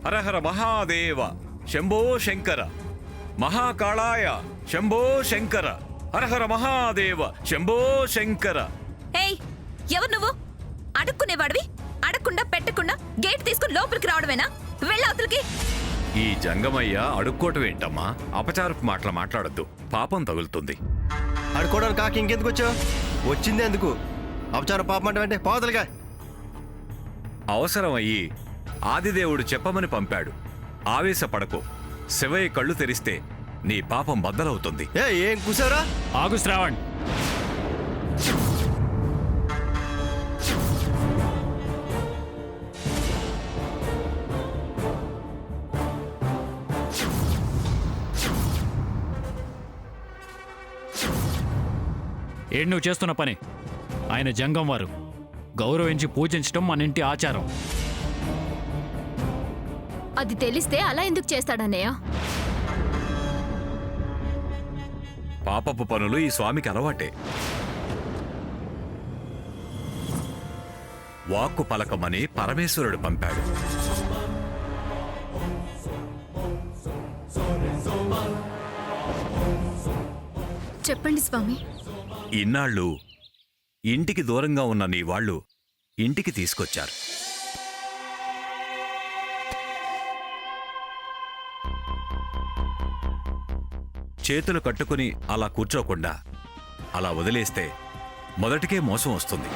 హరహర మహాదేవ శంభో శంకర, మహాకాళాయ శంభో శంకర, హరహర మహాదేవ శంభో శంకర. ఏయ్, ఎవరు నువ్వు? అడుక్కునేవాడివి అడగకుండా పెట్టకుండా గేట్ తీసుకుని లోపలికి రావడమేనా? వెళ్ళవతలకి. ఈ జంగమయ్య అడుక్కోవటం ఏంటమ్మా? అపచారపు మాటలు మాట్లాడొద్దు, పాపం తగులుతుంది. అడుకోవడానికి కాకి ఇంకెందుకు వచ్చావు? వచ్చింది ఎందుకు? అపచారం పాపం అంటే పోతలుగా. అవసరమయ్యి ఆదిదేవుడు చెప్పమని పంపాడు. ఆవేశపడకు. శివయ్య కళ్ళు తెరిస్తే నీ పాపం బద్దలవుతుంది. ఏం కూసారా? ఆగు శ్రావణ్. ఏంటి నువ్వు చేస్తున్న పని? ఆయన జంగం వారు, గౌరవించి పూజించడం మన ఇంటి ఆచారం. అది తెలిస్తే అలా ఎందుకు చేస్తాడన్నయ్య? పాపపు పనులు ఈ స్వామికి అలవాటే. వాక్కు పలకమని పరమేశ్వరుడు పంపాడు. చెప్పండి స్వామి. ఇన్నాళ్ళు ఇంటికి దూరంగా ఉన్న నీ వాళ్ళు ఇంటికి తీసుకొచ్చారు. చేతులు కట్టుకుని అలా కూర్చోకుండా అలా వదిలేస్తే మొదటికే మోసం వస్తుంది.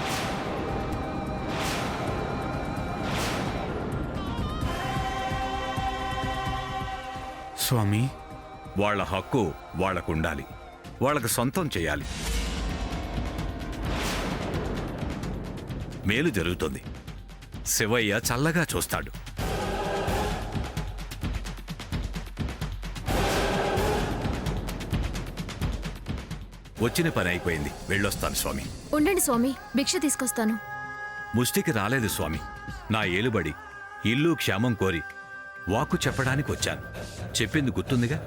స్వామి, వాళ్ల హక్కు వాళ్లకుండాలి, వాళ్లకు సొంతం చేయాలి. మేలు జరుగుతుంది. శివయ్య చల్లగా చూస్తాడు. వచ్చిన పని అయిపోయింది, వెళ్ళొస్తాను స్వామి. ఉండండి స్వామి, భిక్ష తీసుకొస్తాను. ముష్టికి రాలేదు స్వామి. నా ఏలుబడి ఇల్లు క్షేమం కోరి వాక్కు చెప్పడానికి వచ్చాను. చెప్పింది గుర్తుందిగా,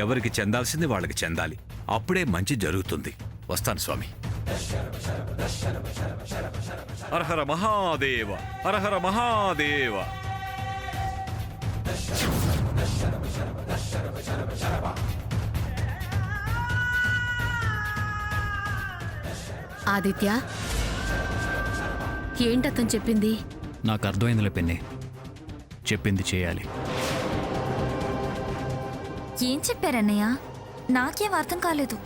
ఎవరికి చెందాల్సింది వాళ్ళకి చెందాలి, అప్పుడే మంచి జరుగుతుంది. వస్తాను స్వామి. హరహర మహాదేవ, హరహర మహాదేవ. ఆదిత్య, ఏంటతను చెప్పింది? నాకు అర్థమైందిలే పిన్ని, చెప్పింది చేయాలి. ఏం చెప్పారన్నయ్య? నాకేం అర్థం కాలేదు.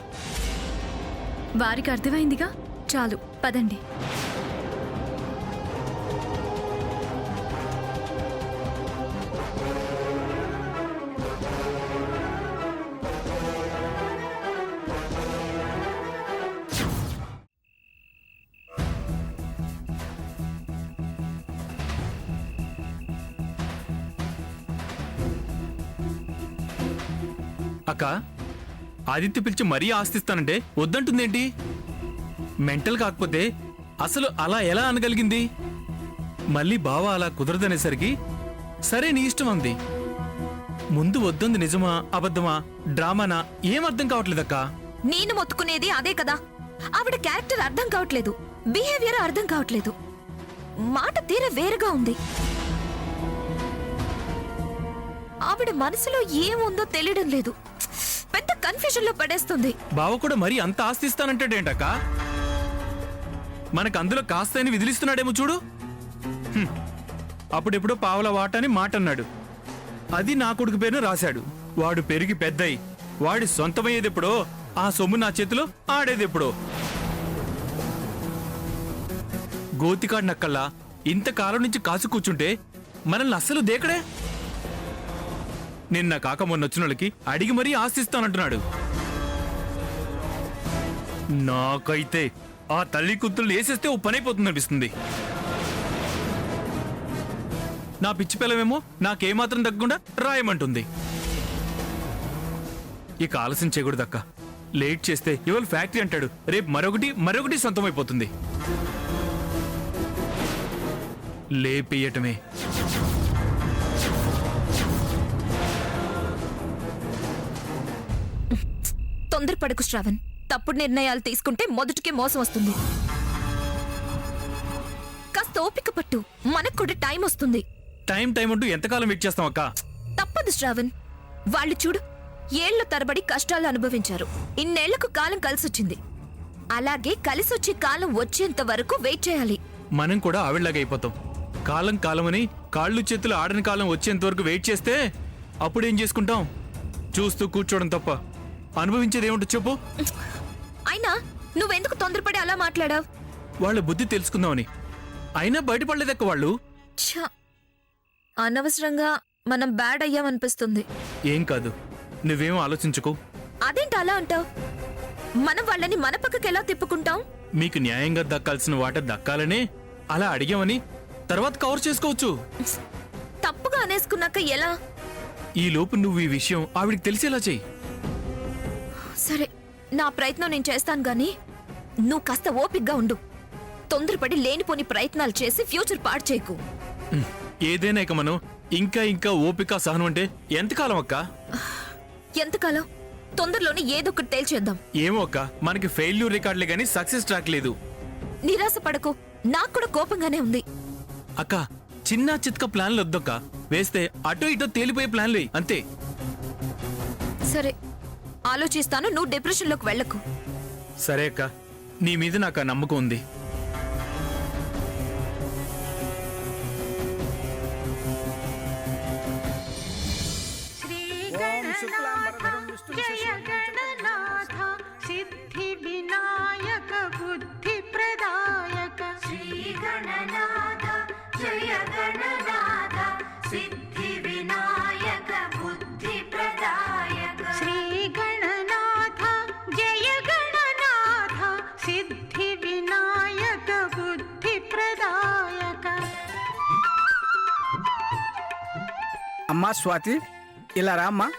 వారికి అర్థమైందిగా, చాలు పదండి. అక్క, ఆదిత్య పిలిచి మరీ ఆస్తిస్తానంటే వద్దంటుందేంటి? మెంటల్ కాకపోతే అసలు అలా ఎలా అనగలిగింది? మళ్ళీ బావ అలా కుదరదనేసరికి సరే నీ ఇష్టం అంది. ముందు వద్దంది నిజమా అబద్ధమా డ్రామానా ఏం అర్థం కావట్లేదక్కా. నేను మొత్తుకునేది అదే కదా. ఆవిడ క్యారెక్టర్ అర్థం కావట్లేదు, బిహేవియర్ అర్థం కావట్లేదు, మాట తీర వేరుగా ఉంది. ఆవిడ మనసులో ఏముందో తెలియడం లేదు. పెద్ద కన్ఫ్యూజన్ లో పడేస్తుంది. బావ కూడా మరీ అంత ఆస్తిస్తానంటాడేంటక్క? మనకు అందులో కాస్తని విదిలిస్తున్నాడేమో చూడు. అప్పుడెప్పుడో పావల వాటని మాట అన్నాడు. అది నా కొడుకు పేరును రాశాడు. వాడు పెరిగి పెద్దయి వాడి సొంతమయ్యేదెప్పుడో, ఆ సొమ్ము నా చేతిలో ఆడేదెప్పుడో. గోతికాడు నక్కల్లా ఇంతకాలం నుంచి కాసు కూర్చుంటే మనల్ని అస్సలు దేకడే. నిన్న కాక మొన్నొచ్చిన వాళ్ళకి అడిగి మరీ ఆశిస్తానంటున్నాడు. నాకైతే ఆ తల్లి కూతుళ్ళు వేసేస్తే ఓ పని అయిపోతుంది అనిపిస్తుంది. నా పిచ్చి పిల్లమేమో నాకేమాత్రం తగ్గకుండా రాయమంటుంది. ఇక ఆలస్యం చేయకూడదక్క. లేట్ చేస్తే ఇవాళ ఫ్యాక్టరీ అంటాడు, రేపు మరొకటి సొంతమైపోతుంది. లేపేయటమే. తొందరపడకు శ్రావణ్. తప్పుడు నిర్ణయాలు తీసుకుంటే మొదటికే మోసం వస్తుంది. కాస్త ఓపిక పట్టు, మనకు కూడా టైం వస్తుంది. టైం అంటూ ఎంతకాలం వెయిట్ చేస్తాం అక్క? తప్పదు శ్రావణ్. వాళ్ళు చూడు, ఏళ్ల తరబడి కష్టాలు అనుభవించారు. ఇన్నేళ్లకు కాలం కలిసొచ్చింది. అలాగే కలిసొచ్చే కాలం వచ్చేంత వరకు వెయిట్ చేయాలి. మనం కూడా ఆవిడలాగా అయిపోతాం. కాలమని కాళ్ళు చేతులు ఆడని కాలం వచ్చేంత వరకు వెయిట్ చేస్తే అప్పుడేం చేసుకుంటాం? చూస్తూ కూర్చోవడం తప్ప అనుభవించేది ఏమిటో చెప్పు. అయినా నువ్వెందుకు తొందరపడి అలా మాట్లాడావు? వాళ్ళ బుద్ధి తెలుసుకుందామని. అయినా బయటపడలేదక్క వాళ్ళు. ఛ! అనవసరంగా మనం బ్యాడ్ అయ్యామనిపిస్తుంది. ఏం కాదు, నువ్వేం ఆలోచించుకో. అదేంటి అలా అంటావు? మనం వాళ్ళని మన పక్కకి ఎలా తిప్పుకుంటాం? మీకు న్యాయంగా దక్కాల్సిన వాట దక్కాలనే అలా అడిగామని తర్వాత కవర్ చేసుకోవచ్చు. తప్పుగా అనేసుకున్నాక ఎలా? ఈ లోపు నువ్వు ఈ విషయం ఆవిడికి తెలిసేలా చెయ్యి. సరే, నా ప్రయత్నం నేను చేస్తాను గాని నువ్వు కాస్త ఓపిగ్గా ఉండు. తొందరపడి లేనిపోని ప్రయత్నాలు చేసి ఫ్యూచర్ పాడు చేయకు. ఏదైనా ఇక మనం ఇంకా ఓపిక సహనం అంటే ఎంతకాలం అక్క? ఎంతకాలం? తొందరలోనే ఏదొకటి తేల్చేద్దాం. ఏమో అక్క, మనకి ఫెయిల్యూర్ రికార్డులే గానీ సక్సెస్ ట్రాక్ లేదు. నిరాశ పడకు, నాకు కూడా కోపంగానే ఉంది. అక్క, చిన్న చిత్క ప్లాన్లు వద్దక్క. వేస్తే అటో ఇటో తేలిపోయే ప్లాన్లు వేయి, అంతే. సరే, ఆలోచిస్తాను. నువ్వు డిప్రెషన్లోకి వెళ్ళకు. సరే అక్క, నీ మీద నాకు ఆ నమ్మకం ఉంది. జయ గణనాథ సిద్ధి వినాయక బుద్ధి ప్రదాయక. శ్రీ గణనాథ జయ గణనాథ సిద్ధి వినాయక బుద్ధి ప్రదాయక. శ్రీ గణనాథ జయ గణనాథ సిద్ధి వినాయక బుద్ధి ప్రదాయక. అమ్మా స్వాతి, ఇలా రామ్మా.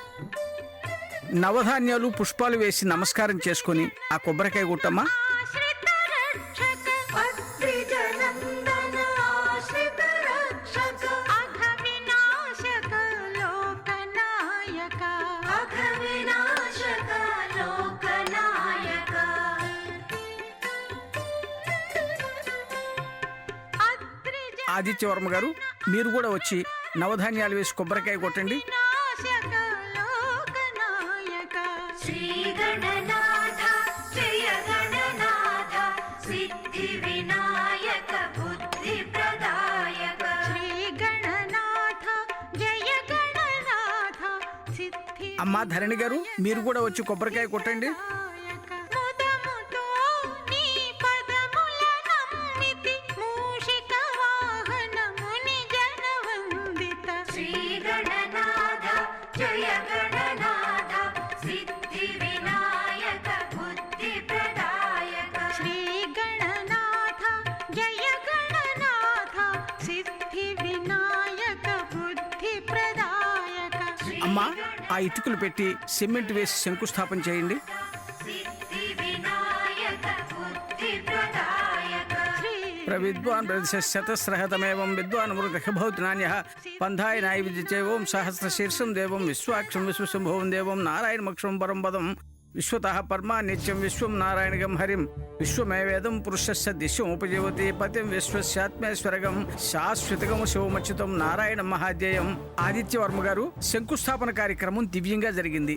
నవధాన్యాలు పుష్పాలు వేసి నమస్కారం చేసుకుని ఆ కొబ్బరికాయ కొట్టమ్మా. ఆశ్రిత రక్షక అద్రిజ నందన ఆశ్రిత రక్షక అఘ వినాశక లోకనాయక. అఘ వినాశక లోకనాయక. అద్రిజ ఆదిత్యవర్మ గారు, మీరు కూడా వచ్చి నవధాన్యాలు వేసి కొబ్బరికాయ కొట్టండి. వినాశక లోకనాయక. శ్రీ గణనాథ జయ గణనాథ సిద్ధి వినాయక బుద్ధి ప్రదాయక. శ్రీ గణనాథ జయ గణనాథ సిద్ధి అమ్మా ధరణి గారు, మీరు కూడా వచ్చి కొబ్బరికాయ కొట్టండి. ముదముతో నీ పదముల నమ్మితి మూషిక వాహన ముని జనవందిత. శ్రీ గణనాథ జయ గణనాథ సిద్ధి వినాయక బుద్ధి ప్రదాయక. శ్రీ గణనాథ జయ గణనాథ సిద్ధి వినాయక బుద్ధి ప్రదాయక. అమ్మా, ఆ ఇటుకలు పెట్టి సిమెంట్ వేసి శంకుస్థాపన చేయండి. సిద్ధి వినాయక బుద్ధి ప్రదాయక. ప్రవిద్వాన్ ప్రతిశతస్రహతమేవం విద్వాన్ మృగభౌతి నాణ్య పంధాయ నాయ విద్యచేవం సహస్రశీర్షం దేవం విశ్వాక్షం విశ్వశంభవం దేవం నారాయణమక్షం పరం పదం విశ్వతః పరమా నిత్యం విశ్వం నారాయణగం హరిం విశ్వమేవేదం పురుషస్య దిశ్యం ఉపజీవతి పతిం విశ్వస్యాత్మేశ్వరగం శాశ్వతగం శివమచ్యుతం నారాయణ మహాధ్యేయం. ఆదిత్యవర్మ గారు, శంకుస్థాపన కార్యక్రమం దివ్యంగా జరిగింది.